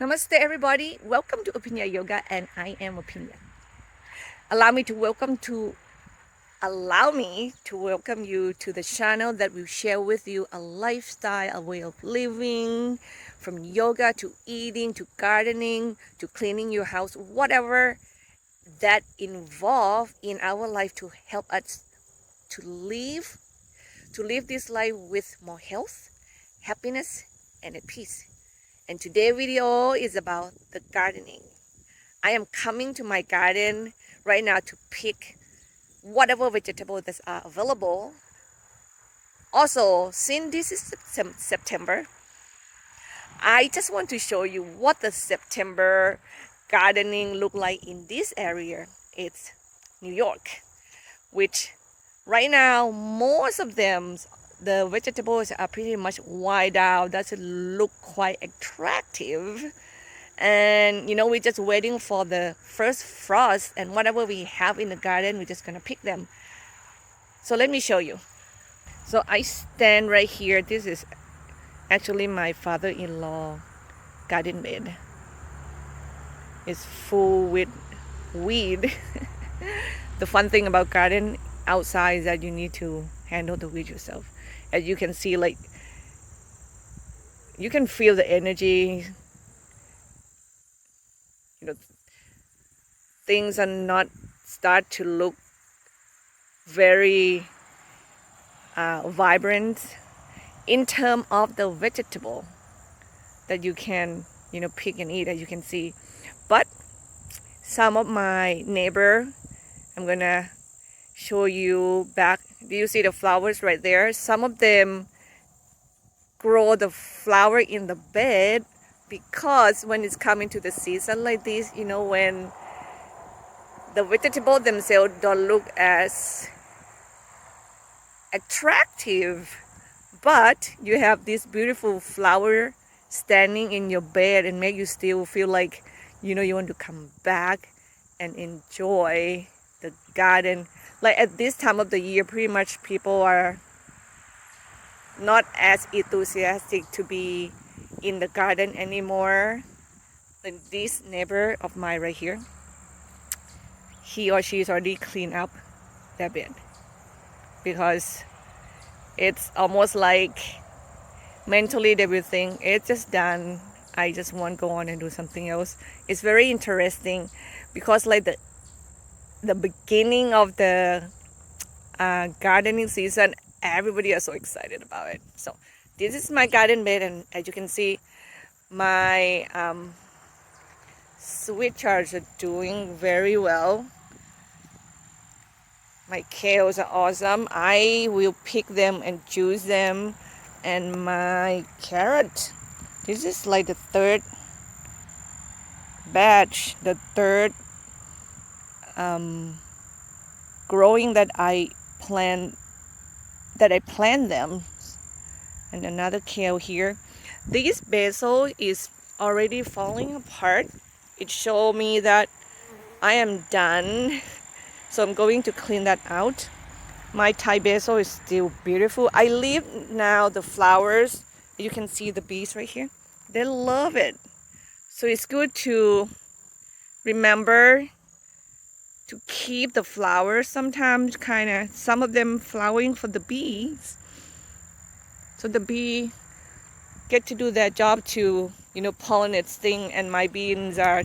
Namaste everybody, welcome to Aphinya Yoga and I am Aphinya. Allow me to welcome you to the channel that will share with you a lifestyle, a way of living, from yoga to eating to gardening to cleaning your house, whatever that involve in our life to help us to live this life with more health, happiness and at peace. And today's video is about the gardening. I am coming to my garden right now to pick whatever vegetables that are available. Also, since this is September, I just want to show you what the September gardening look like in this area. It's New York, which right now most of them, the vegetables are pretty much wide out. Doesn't look quite attractive. And we're just waiting for the first frost, and whatever we have in the garden, we're just gonna pick them. So let me show you. So I stand right here. This is actually my father-in-law garden bed. It's full with weed. The fun thing about garden outside is that you need to handle the weed yourself. As you can see, like, you can feel the energy. Things are not start to look very vibrant in terms of the vegetable that you can pick and eat, as you can see. But some of my neighbor, I'm gonna show you back. Do you see the flowers right there? Some of them grow the flower in the bed because when it's coming to the season like this, when the vegetable themselves don't look as attractive, but you have this beautiful flower standing in your bed and make you still feel like you want to come back and enjoy the garden. Like at this time of the year, pretty much people are not as enthusiastic to be in the garden anymore. Like this neighbor of mine right here, he or she is already cleaned up their bed because it's almost like mentally they will think it's just done. I just want to go on and do something else. It's very interesting because like the beginning of the gardening season, everybody is so excited about it. So this is my garden bed, and as you can see, my sweet charts are doing very well. My kales are awesome. I will pick them and juice them. And my carrot, this is like the third batch, the third growing that I plant them. And another kale here. This basil is already falling apart. It showed me that I am done. So I'm going to clean that out. My Thai basil is still beautiful. I leave now the flowers. You can see the bees right here. They love it. So it's good to remember to keep the flowers sometimes, some of them flowering for the bees. So the bee get to do their job to, pollinate thing, and my beans I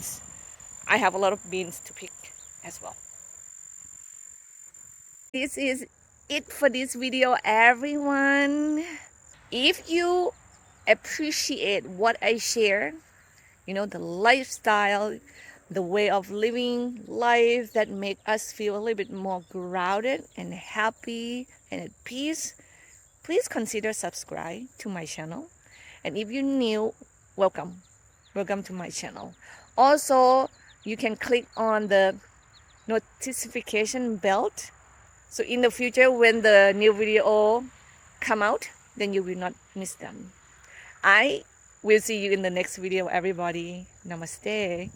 have a lot of beans to pick as well. This is it for this video, everyone. If you appreciate what I share, the lifestyle, the way of living life that make us feel a little bit more grounded and happy and at peace, please consider subscribe to my channel. And if you're new, welcome to my channel. Also, you can click on the notification bell, so in the future when the new video come out, then you will not miss them. I will see you in the next video, everybody. Namaste.